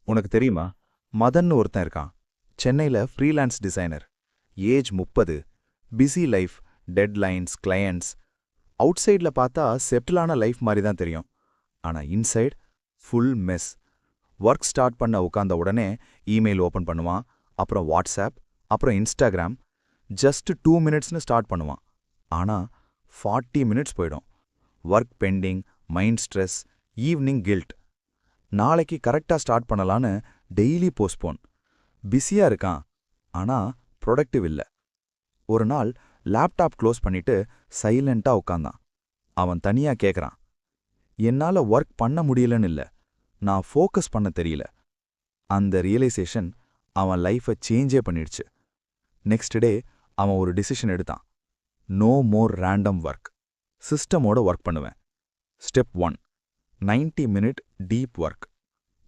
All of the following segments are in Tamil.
உனக்கு தெரியுமா? மதன்னு ஒருத்தன் இருக்கான். சென்னையில freelance designer. Age 30. Busy life, deadlines, clients. Out சைட்ல பார்த்தா செட்டிலான லைஃப் மாதிரி தான் தெரியும். ஆனா inside full mess. Work start பண்ண உட்கார்ந்த உடனே இமெயில் ஓபன் பண்ணுவான், அப்புறம் வாட்ஸ்அப், அப்புறம் இன்ஸ்டாகிராம். ஜஸ்ட் 2 மினிட்ஸ்னு ஸ்டார்ட் பண்ணுவான். ஆனா 40 மினிட்ஸ் போயிடும். Work pending, mind stress, evening guilt. நாளைக்கு கரெக்டா ஸ்டார்ட் பண்ணலான்னு டெய்லி போஸ்ட்போன். பிஸியா இருக்கான், ஆனா ப்ரொடக்டிவ் இல்ல. ஒரு நாள் லேப்டாப் க்ளோஸ் பண்ணிட்டு சைலண்டா உட்கார்ந்தான். அவன் தனியா கேக்குறான், என்னால ஒர்க் பண்ண முடியலன்னு இல்ல, நான் ஃபோக்கஸ் பண்ண தெரியல. அந்த ரியலைசேஷன் அவன் லைஃபை சேஞ்சே பண்ணிடுச்சு. நெக்ஸ்ட் டே அவன் ஒரு டிசிஷன் எடுத்தான். No more random work. சிஸ்டமோட ஒர்க் பண்ணுவேன். Step 1, 90 minute deep work.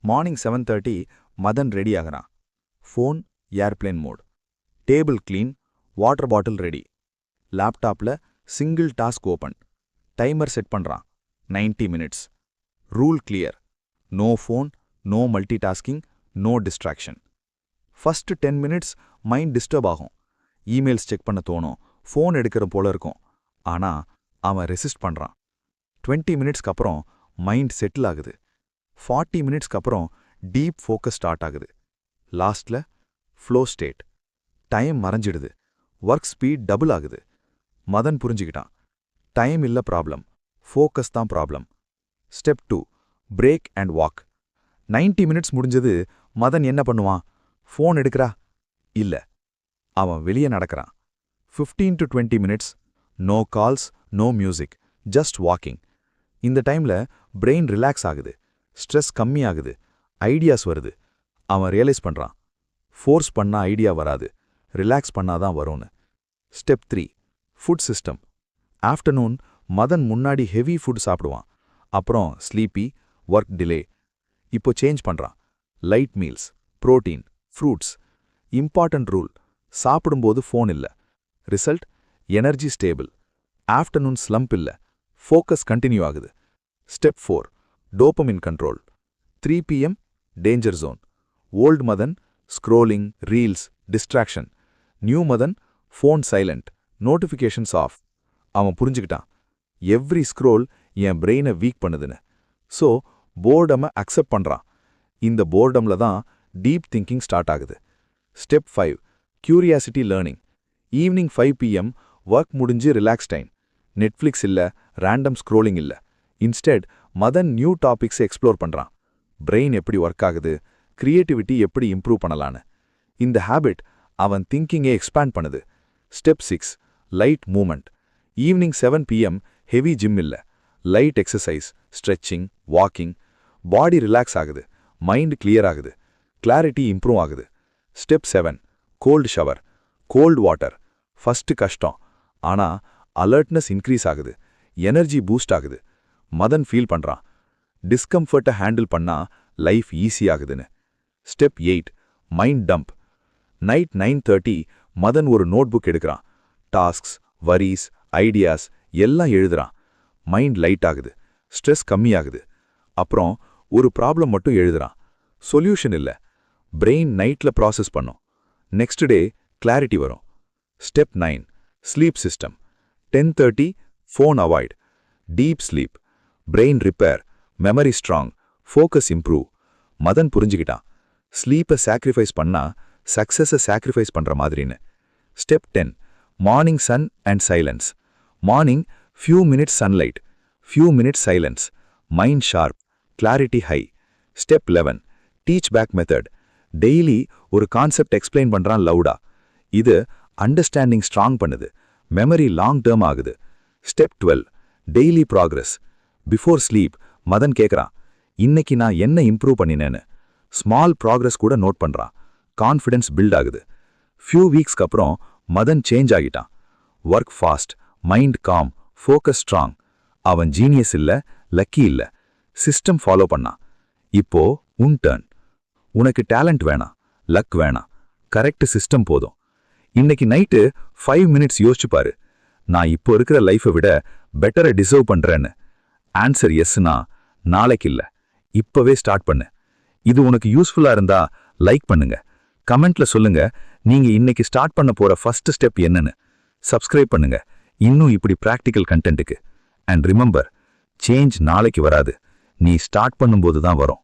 Morning 7:30 Madhan ready ஆகிறான். Phone airplane mode, table clean, water bottle ready. லேப்டாப்ல single task open. Timer set பண்றான். 90 minutes. Rule clear. No phone, no multitasking, no distraction. First 10 minutes mind disturb ஆகும். இமெயில்ஸ் செக் பண்ண தோணும், ஃபோன் எடுக்கிற போல இருக்கும். ஆனா அவன் ரெசிஸ்ட் பண்றான். 20 மினிட்ஸ்க்கு அப்புறம் மைண்ட் செட்டில் ஆகுது. 40 மினிட்ஸ்க்கு அப்புறம் டீப் ஃபோக்கஸ் ஸ்டார்ட் ஆகுது. லாஸ்ட்ல ஃப்ளோ ஸ்டேட். டைம் மறைஞ்சிடுது. ஒர்க் ஸ்பீட் டபுள் ஆகுது. மதன் புரிஞ்சுக்கிட்டான், டைம் இல்ல ப்ராப்ளம், ஃபோக்கஸ் தான் problem. Step 2, break and walk. 90 minutes முடிஞ்சது. மதன் என்ன பண்ணுவான்? ஃபோன் எடுக்கிறா? இல்ல, அவன் வெளியே நடக்கிறான். 15 to 20 minutes, no calls, no music, just walking. இந்த டைம்ல பிரெயின் ரிலாக்ஸ் ஆகுது, ஸ்ட்ரெஸ் கம்மியாகுது, ஐடியாஸ் வருது. அவன் ரியலைஸ் பண்றான், ஃபோர்ஸ் பண்ணா ஐடியா வராது, ரிலாக்ஸ் பண்ணாதான் வரும்னு. Step 3, food system. Afternoon Madan முன்னாடி ஹெவி ஃபுட் சாப்பிடுவான். அப்புறம் ஸ்லீப்பி, ஒர்க் டிலே. இப்போ சேஞ்ச் பண்றான். Light meals, protein, fruits. Important rule, சாப்பிடும்போது ஃபோன் இல்ல. Result, energy stable. Afternoon slump இல்ல, ஃபோக்கஸ் கண்டினியூ ஆகுது. Step 4, dopamine control. 3 PM danger zone. Old Madan scrolling, reels, distraction. New Madan phone silent, notifications off. அவன் புரிஞ்சுக்கிட்டான், எவ்ரி ஸ்க்ரோல் என் பிரெயினை வீக் பண்ணுதுன்னு. ஸோ போர்டமை அக்செப்ட் பண்றான். இந்த போர்டம்ல தான் டீப் திங்கிங் ஸ்டார்ட் ஆகுது. Step 5, curiosity learning. Evening 5 PM work முடிஞ்சு ரிலாக்ஸ் டைம். நெட்ஃப்ளிக்ஸ் இல்ல, ரேண்டம் ஸ்க்ரோலிங் இல்ல. Instead Madan new topics explore பண்றான். பிரெயின் எப்படி ஒர்க் ஆகுது, கிரியேட்டிவிட்டி எப்படி இம்ப்ரூவ் பண்ணலான்னு. இந்த ஹேபிட் அவன் திங்கிங்கை எக்ஸ்பேண்ட் பண்ணுது. Step 6, light moment. Evening 7 PM heavy gym இல்ல, light exercise, stretching, walking. Body relax ஆகுது, மைண்ட் கிளியர் ஆகுது, கிளாரிட்டி இம்ப்ரூவ் ஆகுது. Step 7, cold shower. Gold water first கஷ்டம், ஆனா அலர்ட்னஸ் இன்க்ரீஸ் ஆகுது, எனர்ஜி பூஸ்ட் ஆகுது. மதன் ஃபீல் பண்றான், டிஸ்கம்ஃபர்ட்டை ஹேண்டில் பண்ணா லைஃப் ஈஸி ஆகுதுன்னு. Step 8, mind dump. Night 9:30 Madan ஒரு நோட் புக் எடுக்கிறான். டாஸ்க்ஸ், வரீஸ், ஐடியாஸ் எல்லாம் எழுதுறான். மைண்ட் லைட் ஆகுது, ஸ்ட்ரெஸ் கம்மியாகுது. அப்புறம் ஒரு ப்ராப்ளம் மட்டும் எழுதுறான். சொல்யூஷன் இல்ல, பிரெயின் நைட்ல ப்ராசஸ் பண்ணும். நெக்ஸ்ட் டே கிளாரிட்டி வரும். Step 9, sleep system. 10:30 phone avoid. Deep sleep, brain repair, memory strong, focus improve. Madan புரிஞ்சுக்கிட்டான், ஸ்லீப்பை சாக்ரிஃபைஸ் பண்ணா சக்சஸை சாக்ரிஃபைஸ் பண்ற மாதிரின்னு. Step 10, morning sun and silence. Morning few minutes sunlight, few minutes silence. Mind sharp, clarity high. Step 11, teach back method. Daily ஒரு கான்செப்ட் எக்ஸ்பிளைன் பண்றான் லவுடா. இது அண்டர்ஸ்டாண்டிங் ஸ்ட்ராங் பண்ணுது, மெமரி லாங் டேர்ம் ஆகுது. Step 12, daily progress. Before sleep Madan கேட்குறான், இன்னைக்கு நான் என்ன இம்ப்ரூவ் பண்ணினேன்னு. ஸ்மால் ப்ராக்ரஸ் கூட நோட் பண்றான். கான்ஃபிடன்ஸ் பில்ட் ஆகுது. ஃபியூ வீக்ஸ்க்கு அப்புறம் மதன் சேஞ்ச் ஆகிட்டான். Work fast, mind calm, focus strong. அவன் ஜீனியஸ் இல்ல, லக்கி இல்ல, சிஸ்டம் ஃபாலோ பண்ணான். இப்போ உன் டர்ன். உனக்கு டேலண்ட் வேணாம், லக் வேணாம், கரெக்ட் சிஸ்டம் போதும். இன்னைக்கு நைட்டு 5 மினிட்ஸ் யோசிச்சு பாரு, நான் இப்போ இருக்கிற லைஃபை விட பெட்டரை டிசர்வ் பண்றேன்னு. ஆன்சர் எஸ்னா நாளைக்கு இல்ல, இப்பவே ஸ்டார்ட் பண்ணு. இது உனக்கு யூஸ்ஃபுல்லா இருந்தா லைக் பண்ணுங்க, கமெண்ட்ல சொல்லுங்க நீங்க இன்னைக்கு ஸ்டார்ட் பண்ண போற ஃபர்ஸ்ட் ஸ்டெப் என்னன்னு. சப்ஸ்கிரைப் பண்ணுங்க இன்னும் இப்படி பிராக்டிக்கல் கண்டென்ட்டுக்கு. அண்ட் ரிமெம்பர், சேஞ்ச் நாளைக்கு வராது, நீ ஸ்டார்ட் பண்ணும்போது தான் வரும்.